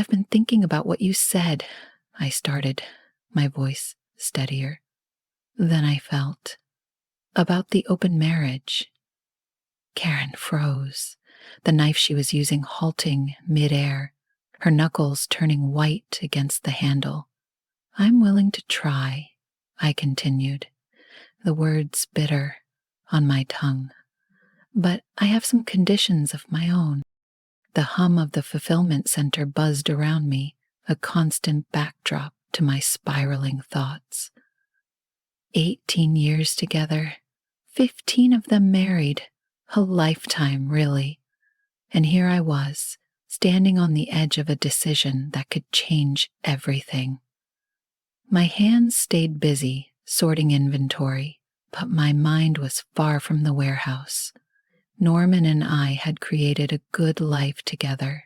I've been thinking about what you said, I started, my voice steadier. Then I felt about the open marriage. Karen froze, the knife she was using halting midair, her knuckles turning white against the handle. I'm willing to try, I continued, the words bitter on my tongue. But I have some conditions of my own. The hum of the fulfillment center buzzed around me, a constant backdrop to my spiraling thoughts. 18 years together, 15 of them married, a lifetime, really. And here I was, standing on the edge of a decision that could change everything. My hands stayed busy, sorting inventory, but my mind was far from the warehouse. Norman and I had created a good life together.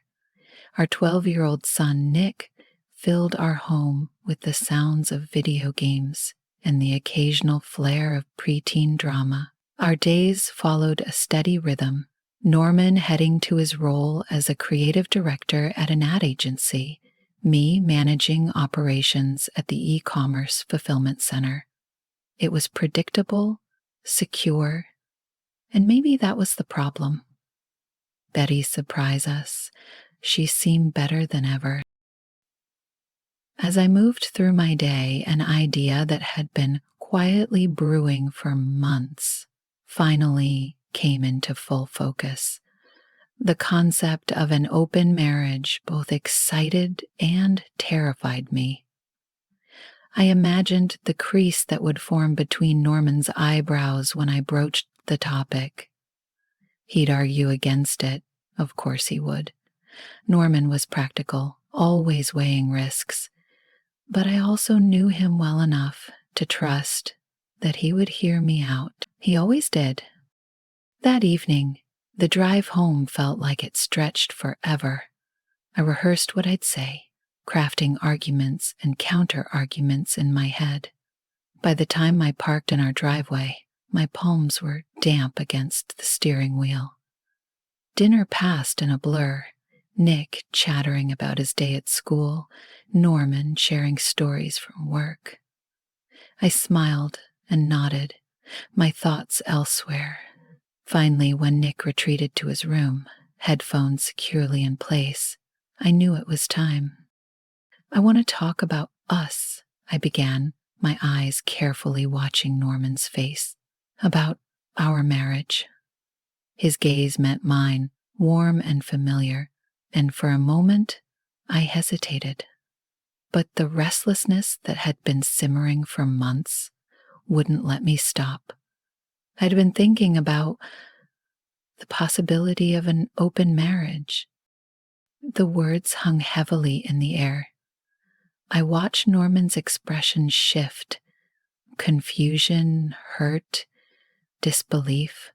Our 12-year-old son, Nick, filled our home with the sounds of video games and the occasional flair of preteen drama. Our days followed a steady rhythm, Norman heading to his role as a creative director at an ad agency, me managing operations at the e-commerce fulfillment center. It was predictable, secure, and maybe that was the problem. Betty surprised us. She seemed better than ever. As I moved through my day, an idea that had been quietly brewing for months finally came into full focus. The concept of an open marriage both excited and terrified me. I imagined the crease that would form between Norman's eyebrows when I broached the topic. He'd argue against it, of course he would. Norman was practical, always weighing risks, but I also knew him well enough to trust that he would hear me out. He always did. That evening, the drive home felt like it stretched forever. I rehearsed what I'd say, crafting arguments and counter-arguments in my head. By the time I parked in our driveway, my palms were damp against the steering wheel. Dinner passed in a blur, Nick chattering about his day at school, Norman sharing stories from work. I smiled and nodded, my thoughts elsewhere. Finally, when Nick retreated to his room, headphones securely in place, I knew it was time. I want to talk about us, I began, my eyes carefully watching Norman's face. About our marriage. His gaze met mine, warm and familiar, and for a moment I hesitated. But the restlessness that had been simmering for months wouldn't let me stop. I'd been thinking about the possibility of an open marriage. The words hung heavily in the air. I watched Norman's expression shift, confusion, hurt, disbelief,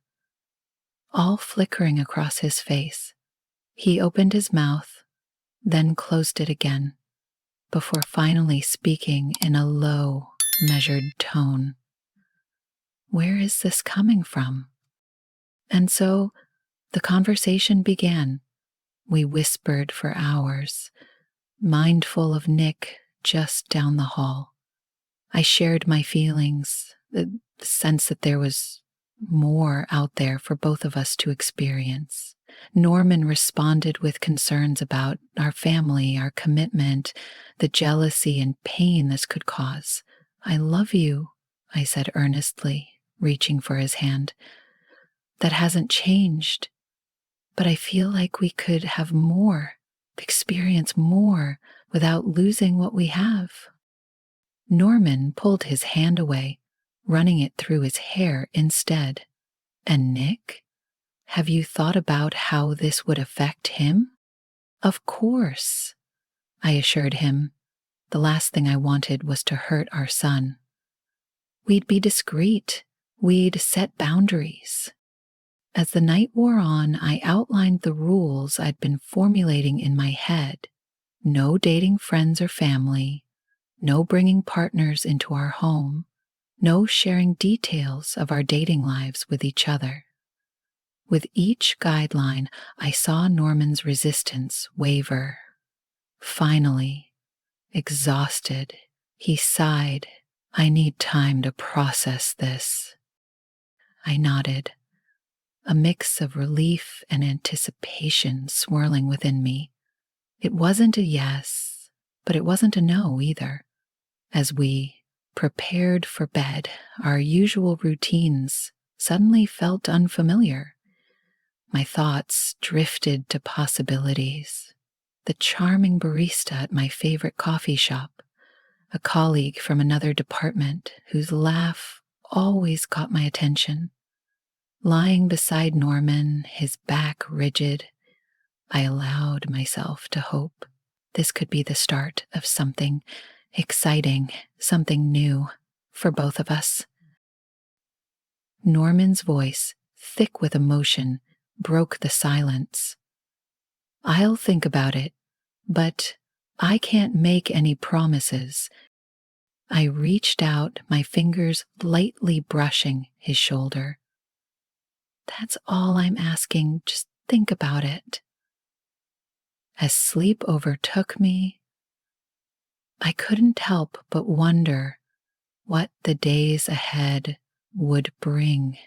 all flickering across his face. He opened his mouth, then closed it again, before finally speaking in a low, measured tone. Where is this coming from? And so the conversation began. We whispered for hours, mindful of Nick just down the hall. I shared my feelings, the sense that there was more out there for both of us to experience. Norman responded with concerns about our family, our commitment, the jealousy and pain this could cause. I love you, I said earnestly, reaching for his hand. That hasn't changed, but I feel like we could have more, experience more without losing what we have. Norman pulled his hand away, running it through his hair instead. And Nick? Have you thought about how this would affect him? Of course, I assured him. The last thing I wanted was to hurt our son. We'd be discreet. We'd set boundaries. As the night wore on, I outlined the rules I'd been formulating in my head. No dating friends or family. No bringing partners into our home. No sharing details of our dating lives with each other. With each guideline, I saw Norman's resistance waver. Finally, exhausted, he sighed. I need time to process this. I nodded, a mix of relief and anticipation swirling within me. It wasn't a yes, but it wasn't a no either. As we prepared for bed, our usual routines suddenly felt unfamiliar. My thoughts drifted to possibilities. The charming barista at my favorite coffee shop, a colleague from another department whose laugh always caught my attention. Lying beside Norman, his back rigid, I allowed myself to hope this could be the start of something exciting, something new for both of us. Norman's voice, thick with emotion, broke the silence. I'll think about it, but I can't make any promises. I reached out, my fingers lightly brushing his shoulder. That's all I'm asking, just think about it. As sleep overtook me, I couldn't help but wonder what the days ahead would bring.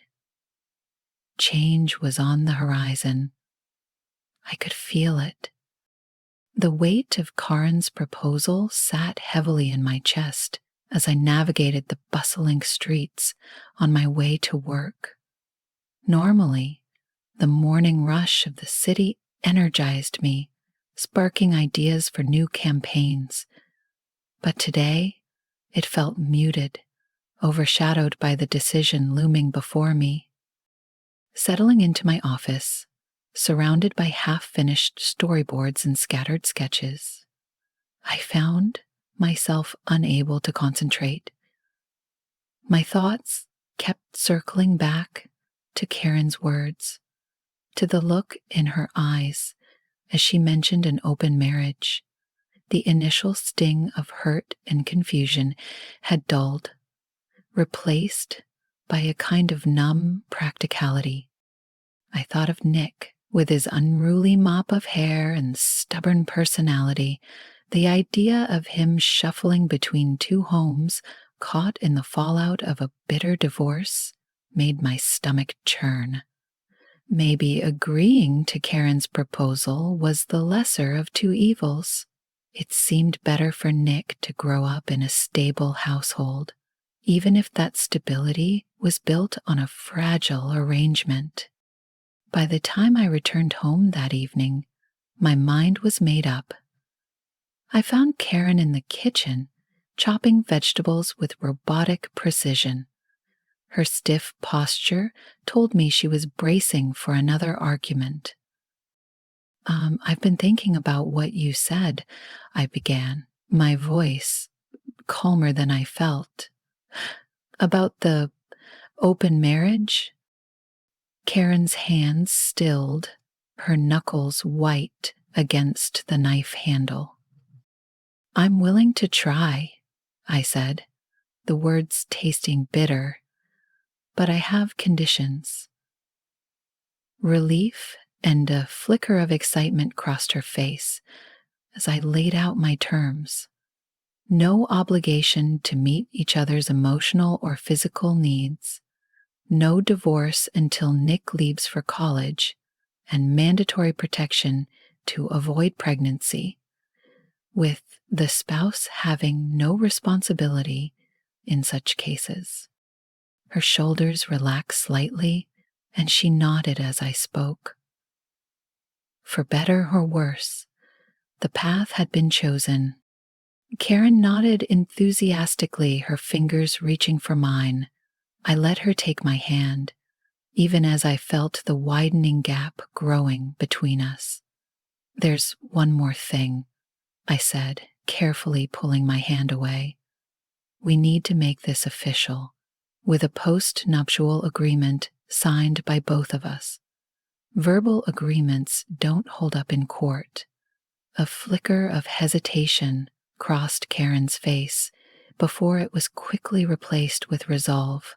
Change was on the horizon. I could feel it. The weight of Karen's proposal sat heavily in my chest as I navigated the bustling streets on my way to work. Normally, the morning rush of the city energized me, sparking ideas for new campaigns. But today, it felt muted, overshadowed by the decision looming before me. Settling into my office, surrounded by half-finished storyboards and scattered sketches, I found myself unable to concentrate. My thoughts kept circling back to Karen's words, to the look in her eyes as she mentioned an open marriage. The initial sting of hurt and confusion had dulled, replaced by a kind of numb practicality. I thought of Nick, with his unruly mop of hair and stubborn personality. The idea of him shuffling between two homes, caught in the fallout of a bitter divorce, made my stomach churn. Maybe agreeing to Karen's proposal was the lesser of two evils. It seemed better for Nick to grow up in a stable household, even if that stability was built on a fragile arrangement. By the time I returned home that evening, my mind was made up. I found Karen in the kitchen, chopping vegetables with robotic precision. Her stiff posture told me she was bracing for another argument. I've been thinking about what you said, I began, my voice calmer than I felt. About the open marriage? Karen's hands stilled, her knuckles white against the knife handle. I'm willing to try, I said, the words tasting bitter, but I have conditions. Relief and a flicker of excitement crossed her face as I laid out my terms. No obligation to meet each other's emotional or physical needs. No divorce until Nick leaves for college, and mandatory protection to avoid pregnancy, with the spouse having no responsibility in such cases. Her shoulders relaxed slightly, and she nodded as I spoke. For better or worse, the path had been chosen. Karen nodded enthusiastically, her fingers reaching for mine. I let her take my hand, even as I felt the widening gap growing between us. There's one more thing, I said, carefully pulling my hand away. We need to make this official, with a post-nuptial agreement signed by both of us. Verbal agreements don't hold up in court. A flicker of hesitation crossed Karen's face before it was quickly replaced with resolve.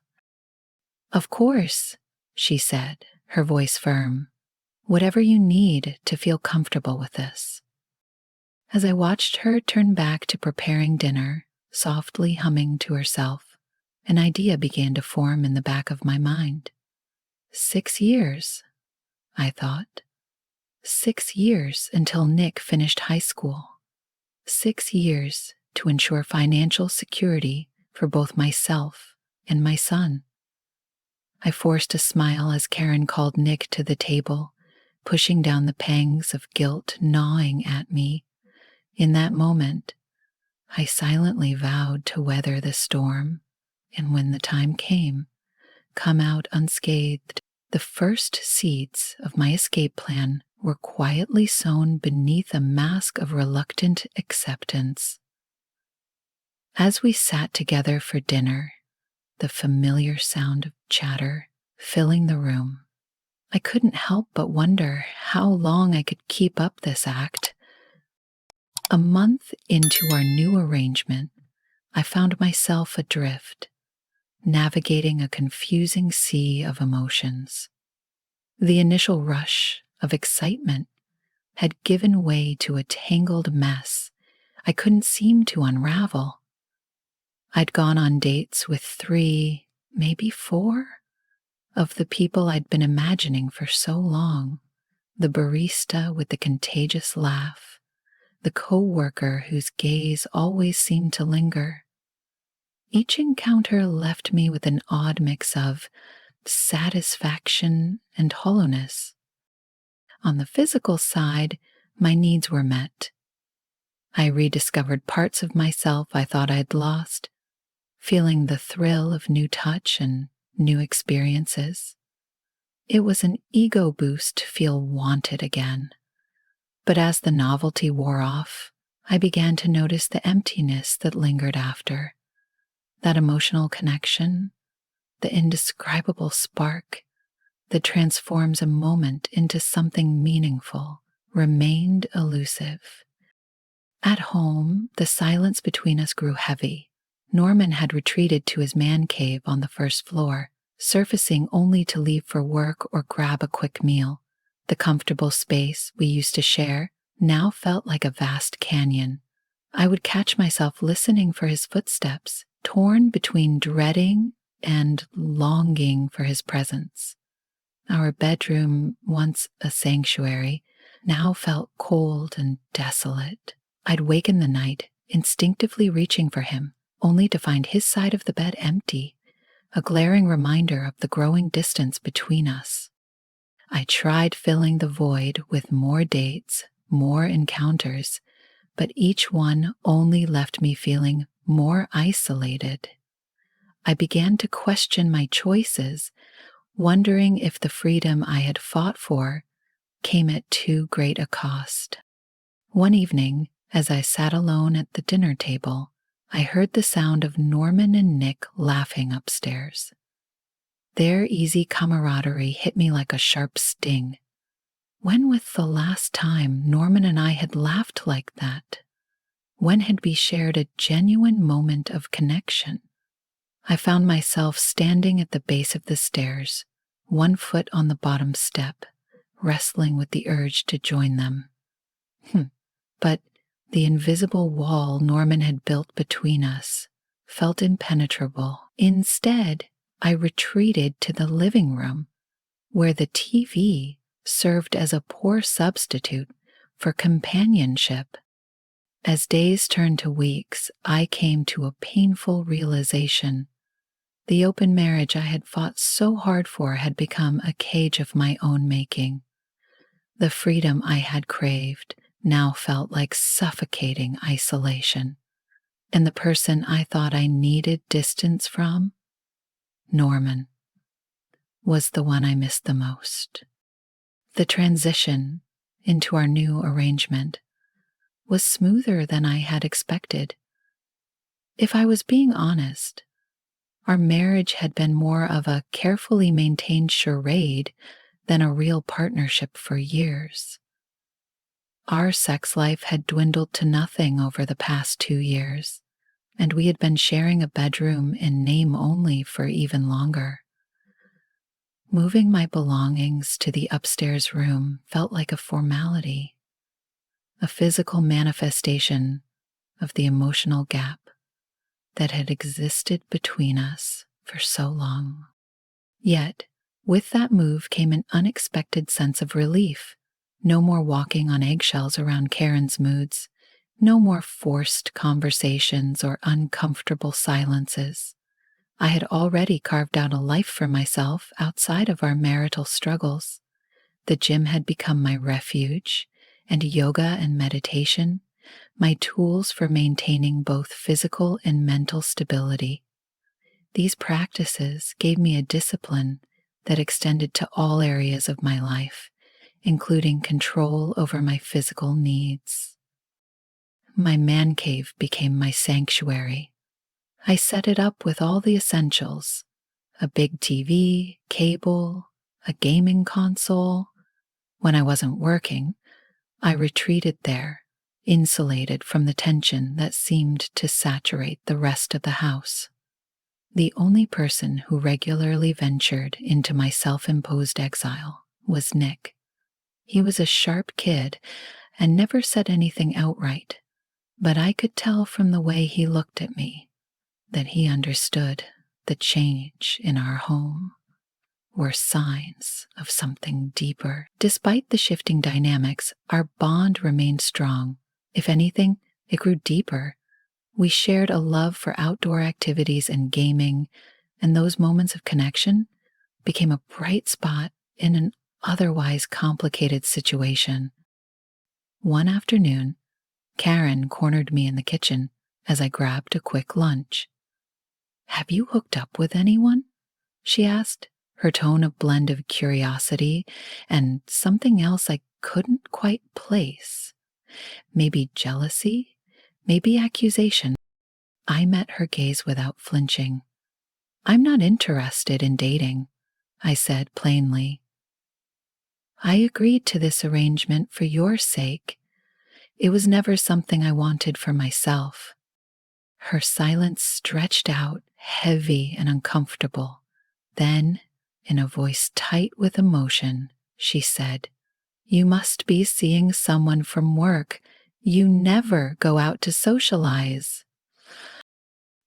Of course, she said, her voice firm. Whatever you need to feel comfortable with this. As I watched her turn back to preparing dinner, softly humming to herself, an idea began to form in the back of my mind. 6 years, I thought. 6 years until Nick finished high school. 6 years to ensure financial security for both myself and my son. I forced a smile as Karen called Nick to the table, pushing down the pangs of guilt gnawing at me. In that moment, I silently vowed to weather the storm, and when the time came, come out unscathed. The first seeds of my escape plan were quietly sown beneath a mask of reluctant acceptance. As we sat together for dinner, the familiar sound of chatter filling the room, I couldn't help but wonder how long I could keep up this act. A month into our new arrangement, I found myself adrift, navigating a confusing sea of emotions. The initial rush of excitement had given way to a tangled mess I couldn't seem to unravel. I'd gone on dates with 3, maybe 4, of the people I'd been imagining for so long. The barista with the contagious laugh, the co-worker whose gaze always seemed to linger. Each encounter left me with an odd mix of satisfaction and hollowness. On the physical side, my needs were met. I rediscovered parts of myself I thought I'd lost, feeling the thrill of new touch and new experiences. It was an ego boost to feel wanted again. But as the novelty wore off, I began to notice the emptiness that lingered after. That emotional connection, the indescribable spark that transforms a moment into something meaningful, remained elusive. At home, the silence between us grew heavy. Norman had retreated to his man cave on the first floor, surfacing only to leave for work or grab a quick meal. The comfortable space we used to share now felt like a vast canyon. I would catch myself listening for his footsteps, torn between dreading and longing for his presence. Our bedroom, once a sanctuary, now felt cold and desolate. I'd wake in the night, instinctively reaching for him, only to find his side of the bed empty, a glaring reminder of the growing distance between us. I tried filling the void with more dates, more encounters, but each one only left me feeling more isolated. I began to question my choices, wondering if the freedom I had fought for came at too great a cost. One evening, as I sat alone at the dinner table, I heard the sound of Norman and Nick laughing upstairs. Their easy camaraderie hit me like a sharp sting. When was the last time Norman and I had laughed like that? When had we shared a genuine moment of connection? I found myself standing at the base of the stairs, one foot on the bottom step, wrestling with the urge to join them. But the invisible wall Norman had built between us felt impenetrable. Instead, I retreated to the living room, where the TV served as a poor substitute for companionship. As days turned to weeks, I came to a painful realization. The open marriage I had fought so hard for had become a cage of my own making. The freedom I had craved now felt like suffocating isolation, and the person I thought I needed distance from, Norman, was the one I missed the most. The transition into our new arrangement was smoother than I had expected. If I was being honest, our marriage had been more of a carefully maintained charade than a real partnership for years. Our sex life had dwindled to nothing over the past 2 years, and we had been sharing a bedroom in name only for even longer. Moving my belongings to the upstairs room felt like a formality. a physical manifestation of the emotional gap that had existed between us for so long. Yet, with that move came an unexpected sense of relief. No more walking on eggshells around Karen's moods, no more forced conversations or uncomfortable silences. I had already carved out a life for myself outside of our marital struggles. The gym had become my refuge, and yoga and meditation, my tools for maintaining both physical and mental stability. These practices gave me a discipline that extended to all areas of my life, including control over my physical needs. My man cave became my sanctuary. I set it up with all the essentials: a big TV, cable, a gaming console. When I wasn't working, I retreated there, insulated from the tension that seemed to saturate the rest of the house. The only person who regularly ventured into my self-imposed exile was Nick. He was a sharp kid and never said anything outright, but I could tell from the way he looked at me that he understood the change in our home were signs of something deeper. Despite the shifting dynamics, our bond remained strong. If anything, it grew deeper. We shared a love for outdoor activities and gaming, and those moments of connection became a bright spot in an otherwise complicated situation. One afternoon, Karen cornered me in the kitchen as I grabbed a quick lunch. "Have you hooked up with anyone?" she asked, her tone a blend of curiosity and something else I couldn't quite place. Maybe jealousy, maybe accusation. I met her gaze without flinching. "I'm not interested in dating," I said plainly. "I agreed to this arrangement for your sake. It was never something I wanted for myself." Her silence stretched out, heavy and uncomfortable. Then, in a voice tight with emotion, she said, "You must be seeing someone from work. You never go out to socialize."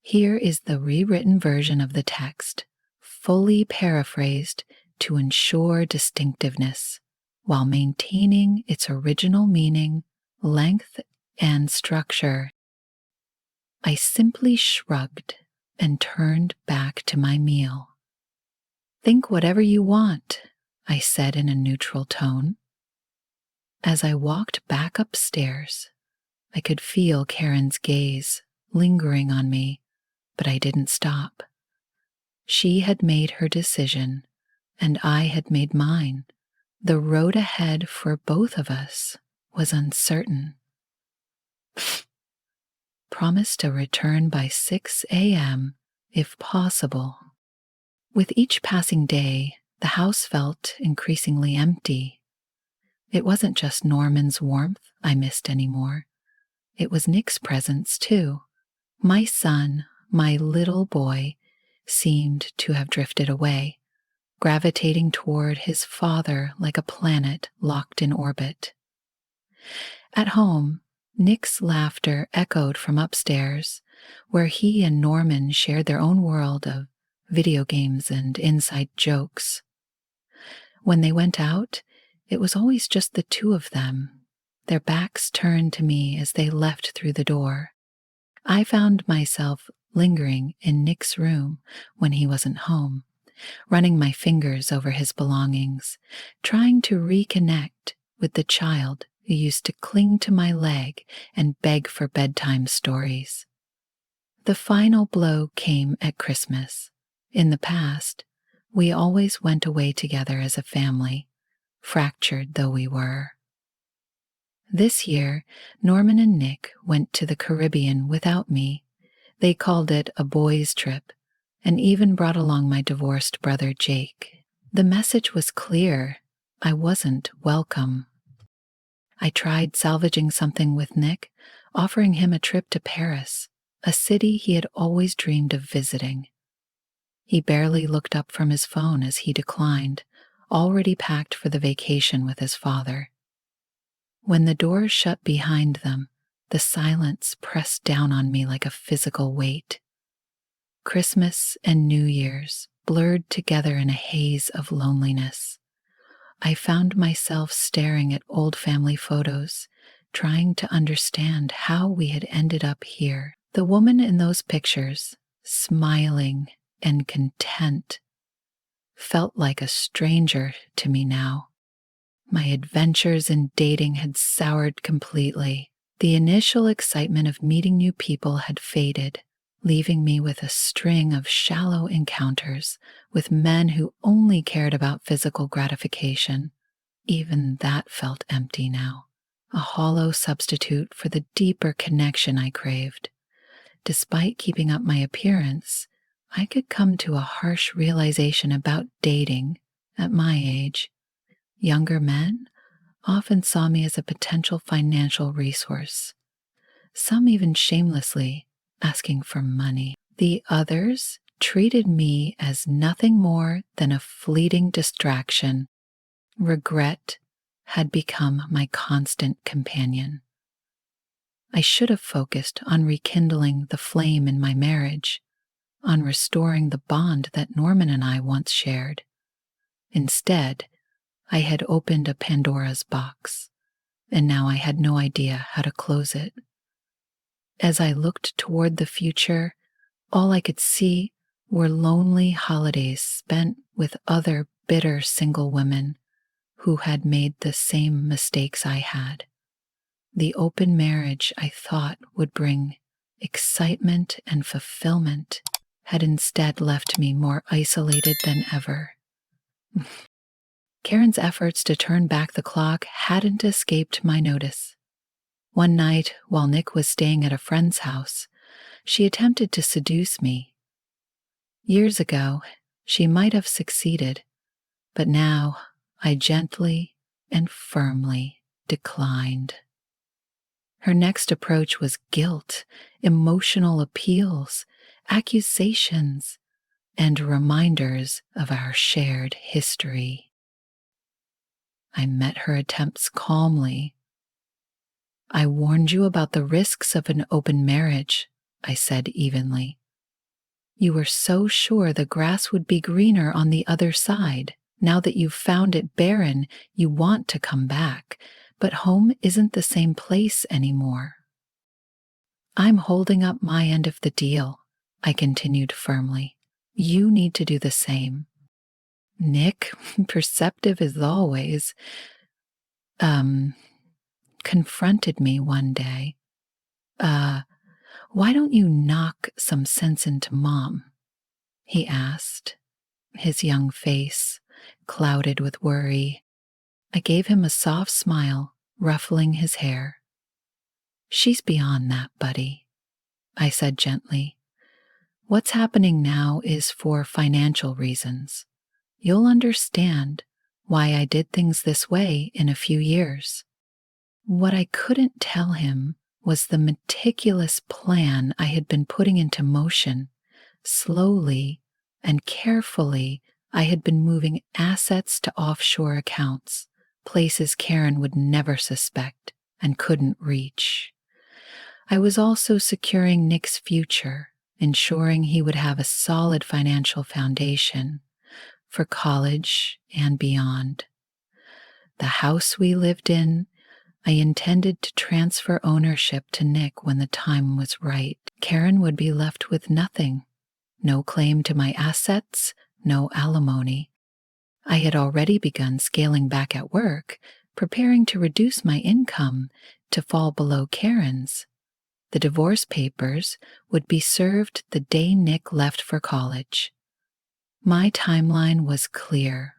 Here is the rewritten version of the text, fully paraphrased to ensure distinctiveness, while maintaining its original meaning, length, and structure. I simply shrugged and turned back to my meal. "Think whatever you want," I said in a neutral tone. As I walked back upstairs, I could feel Karen's gaze lingering on me, but I didn't stop. She had made her decision, and I had made mine. The road ahead for both of us was uncertain. Promise to return by 6 a.m. if possible. With each passing day, the house felt increasingly empty. It wasn't just Norman's warmth I missed anymore. It was Nick's presence, too. My son, my little boy, seemed to have drifted away, gravitating toward his father like a planet locked in orbit. At home, Nick's laughter echoed from upstairs, where he and Norman shared their own world of video games and inside jokes. When they went out, it was always just the two of them, their backs turned to me as they left through the door. I found myself lingering in Nick's room when he wasn't home, running my fingers over his belongings, trying to reconnect with the child who used to cling to my leg and beg for bedtime stories. The final blow came at Christmas. In the past, we always went away together as a family, fractured though we were. This year, Norman and Nick went to the Caribbean without me. They called it a boys' trip, and even brought along my divorced brother Jake. The message was clear: I wasn't welcome. I tried salvaging something with Nick, offering him a trip to Paris, a city he had always dreamed of visiting. He barely looked up from his phone as he declined, already packed for the vacation with his father. When the doors shut behind them, the silence pressed down on me like a physical weight. Christmas and New Year's blurred together in a haze of loneliness. I found myself staring at old family photos, trying to understand how we had ended up here. The woman in those pictures, smiling and content, felt like a stranger to me now. My adventures in dating had soured completely. The initial excitement of meeting new people had faded, leaving me with a string of shallow encounters with men who only cared about physical gratification. Even that felt empty now, a hollow substitute for the deeper connection I craved. Despite keeping up my appearance, I could come to a harsh realization about dating at my age. Younger men often saw me as a potential financial resource, some even shamelessly asking for money. The others treated me as nothing more than a fleeting distraction. Regret had become my constant companion. I should have focused on rekindling the flame in my marriage, on restoring the bond that Norman and I once shared. Instead, I had opened a Pandora's box, and now I had no idea how to close it. As I looked toward the future, all I could see were lonely holidays spent with other bitter single women who had made the same mistakes I had. The open marriage I thought would bring excitement and fulfillment had instead left me more isolated than ever. Karen's efforts to turn back the clock hadn't escaped my notice. One night, while Nick was staying at a friend's house, she attempted to seduce me. Years ago, she might have succeeded, but now I gently and firmly declined. Her next approach was guilt, emotional appeals, accusations, and reminders of our shared history. I met her attempts calmly. "I warned you about the risks of an open marriage," I said evenly. "You were so sure the grass would be greener on the other side. Now that you've found it barren, you want to come back, but home isn't the same place anymore." "I'm holding up my end of the deal," I continued firmly. "You need to do the same." Nick, perceptive as always, confronted me one day. "Why don't you knock some sense into Mom?" he asked, his young face clouded with worry. I gave him a soft smile, ruffling his hair. "She's beyond that, buddy," I said gently. "What's happening now is for financial reasons. You'll understand why I did things this way in a few years." What I couldn't tell him was the meticulous plan I had been putting into motion. Slowly and carefully, I had been moving assets to offshore accounts, places Karen would never suspect and couldn't reach. I was also securing Nick's future, ensuring he would have a solid financial foundation for college and beyond. The house we lived in, I intended to transfer ownership to Nick when the time was right. Karen would be left with nothing. No claim to my assets, no alimony. I had already begun scaling back at work, preparing to reduce my income to fall below Karen's. The divorce papers would be served the day Nick left for college. My timeline was clear.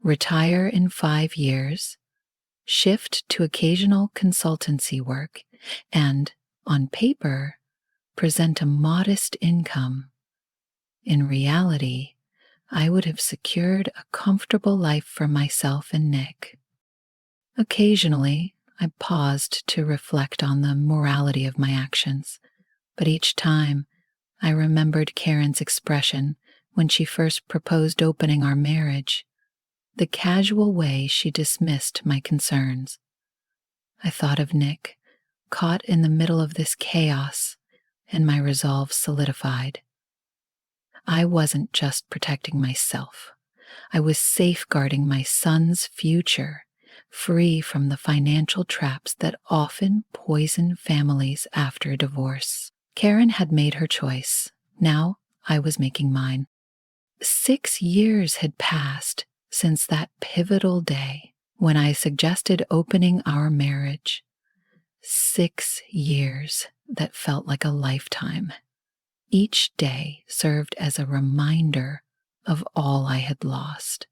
Retire in 5 years, shift to occasional consultancy work, and, on paper, present a modest income. In reality, I would have secured a comfortable life for myself and Nick. Occasionally, I paused to reflect on the morality of my actions, but each time I remembered Karen's expression when she first proposed opening our marriage, the casual way she dismissed my concerns. I thought of Nick, caught in the middle of this chaos, and my resolve solidified. I wasn't just protecting myself. I was safeguarding my son's future, free from the financial traps that often poison families after divorce. Karen had made her choice. Now I was making mine. 6 years had passed since that pivotal day when I suggested opening our marriage. 6 years that felt like a lifetime. Each day served as a reminder of all I had lost.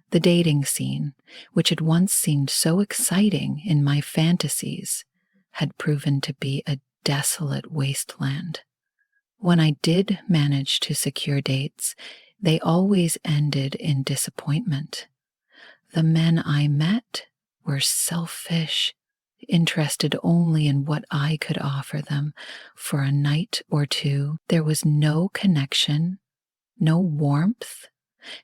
The dating scene, which had once seemed so exciting in my fantasies, had proven to be a desolate wasteland. When I did manage to secure dates, they always ended in disappointment. The men I met were selfish, interested only in what I could offer them. For a night or two, there was no connection, no warmth,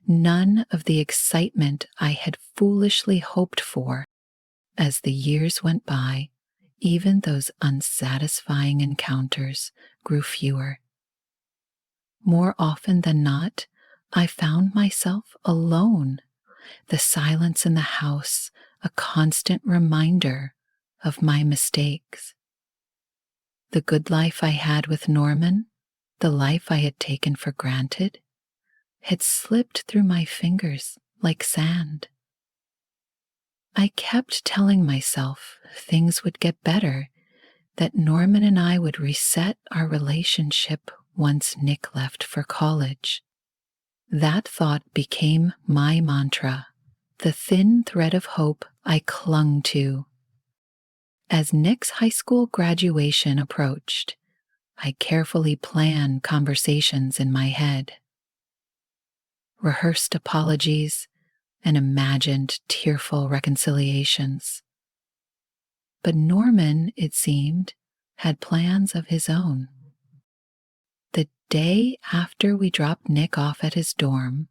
none of the excitement I had foolishly hoped for. As the years went by, even those unsatisfying encounters grew fewer. More often than not, I found myself alone, the silence in the house a constant reminder of my mistakes. The good life I had with Norman, the life I had taken for granted, had slipped through my fingers like sand. I kept telling myself things would get better, that Norman and I would reset our relationship once Nick left for college. That thought became my mantra, the thin thread of hope I clung to. As Nick's high school graduation approached, I carefully planned conversations in my head, rehearsed apologies, and imagined tearful reconciliations. But Norman, it seemed, had plans of his own. The day after we dropped Nick off at his dorm,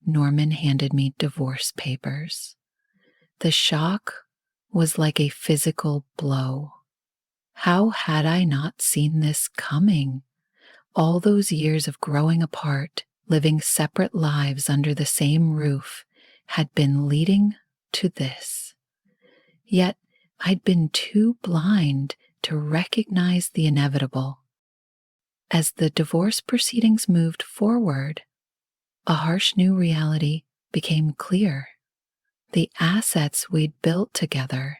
Norman handed me divorce papers. The shock was like a physical blow. How had I not seen this coming? All those years of growing apart, living separate lives under the same roof, had been leading to this. Yet I'd been too blind to recognize the inevitable. As the divorce proceedings moved forward, a harsh new reality became clear. The assets we'd built together,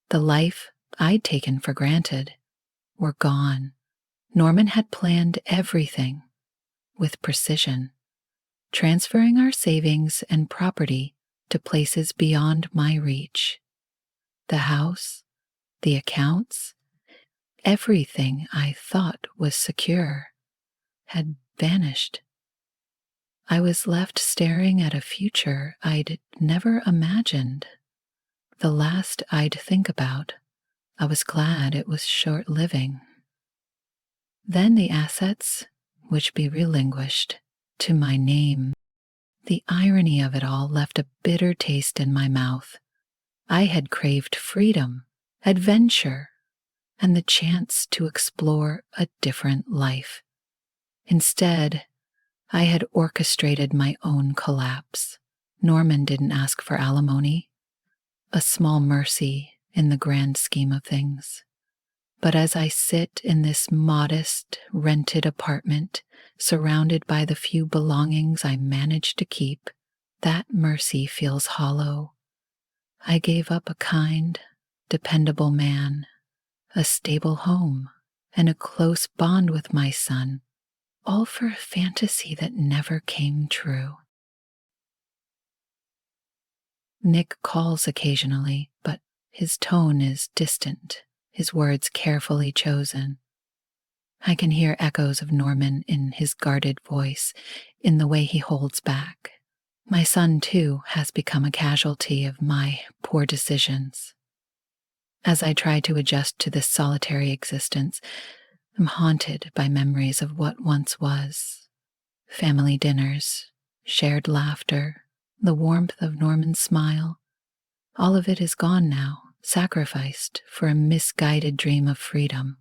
the life I'd taken for granted, were gone. Norman had planned everything with precision, transferring our savings and property to places beyond my reach. The house, the accounts, everything I thought was secure had vanished. I was left staring at a future I'd never imagined. The last I'd think about, I was glad it was short-living. Then the assets would be relinquished to my name. The irony of it all left a bitter taste in my mouth. I had craved freedom, adventure, and the chance to explore a different life. Instead, I had orchestrated my own collapse. Norman didn't ask for alimony, a small mercy in the grand scheme of things. But as I sit in this modest, rented apartment, surrounded by the few belongings I managed to keep, that mercy feels hollow. I gave up a kind, dependable man, a stable home, and a close bond with my son, all for a fantasy that never came true. Nick calls occasionally, but his tone is distant, his words carefully chosen. I can hear echoes of Norman in his guarded voice, in the way he holds back. My son, too, has become a casualty of my poor decisions. As I try to adjust to this solitary existence, I'm haunted by memories of what once was. Family dinners, shared laughter, the warmth of Norman's smile. All of it is gone now, sacrificed for a misguided dream of freedom.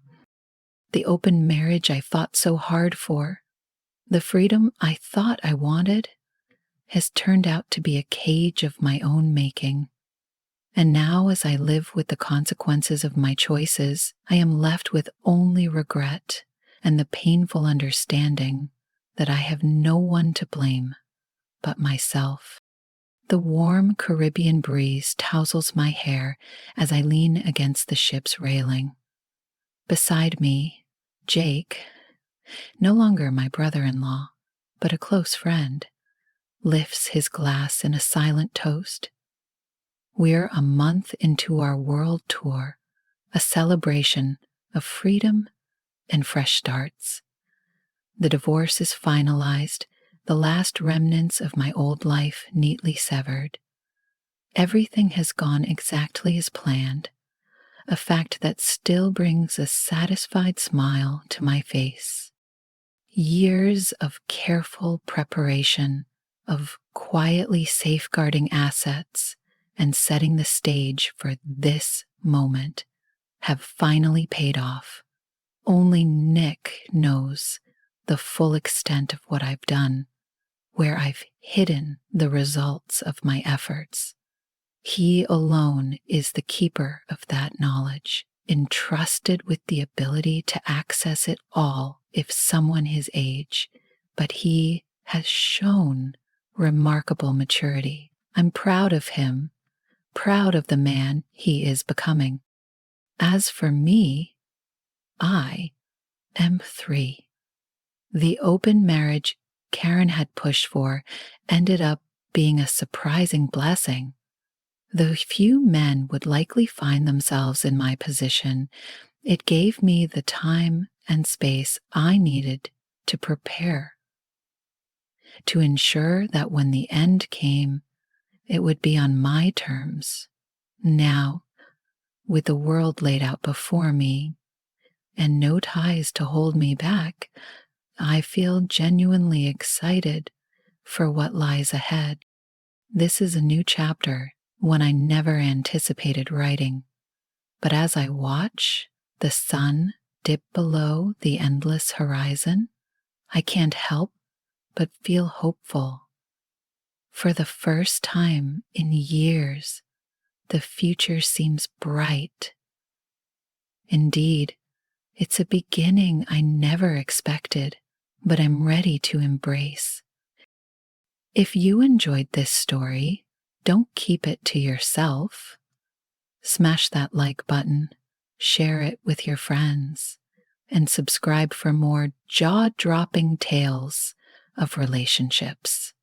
The open marriage I fought so hard for, the freedom I thought I wanted, has turned out to be a cage of my own making. And now, as I live with the consequences of my choices, I am left with only regret and the painful understanding that I have no one to blame but myself. The warm Caribbean breeze tousles my hair as I lean against the ship's railing. Beside me, Jake, no longer my brother-in-law, but a close friend, lifts his glass in a silent toast. We're a month into our world tour, a celebration of freedom and fresh starts. The divorce is finalized, the last remnants of my old life neatly severed. Everything has gone exactly as planned, a fact that still brings a satisfied smile to my face. Years of careful preparation, of quietly safeguarding assets and setting the stage for this moment have finally paid off. Only Nick knows the full extent of what I've done, where I've hidden the results of my efforts. He alone is the keeper of that knowledge, entrusted with the ability to access it all if someone his age, but he has shown remarkable maturity. I'm proud of him, proud of the man he is becoming. As for me, I am 3. The open marriage Karen had pushed for ended up being a surprising blessing. Though few men would likely find themselves in my position, it gave me the time and space I needed to prepare, to ensure that when the end came, it would be on my terms. Now, with the world laid out before me and no ties to hold me back, I feel genuinely excited for what lies ahead. This is a new chapter, one I never anticipated writing. But as I watch the sun dip below the endless horizon, I can't help but feel hopeful. For the first time in years, the future seems bright. Indeed, it's a beginning I never expected, but I'm ready to embrace. If you enjoyed this story, don't keep it to yourself. Smash that like button, share it with your friends, and subscribe for more jaw-dropping tales of relationships.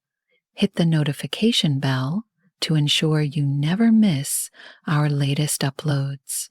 Hit the notification bell to ensure you never miss our latest uploads.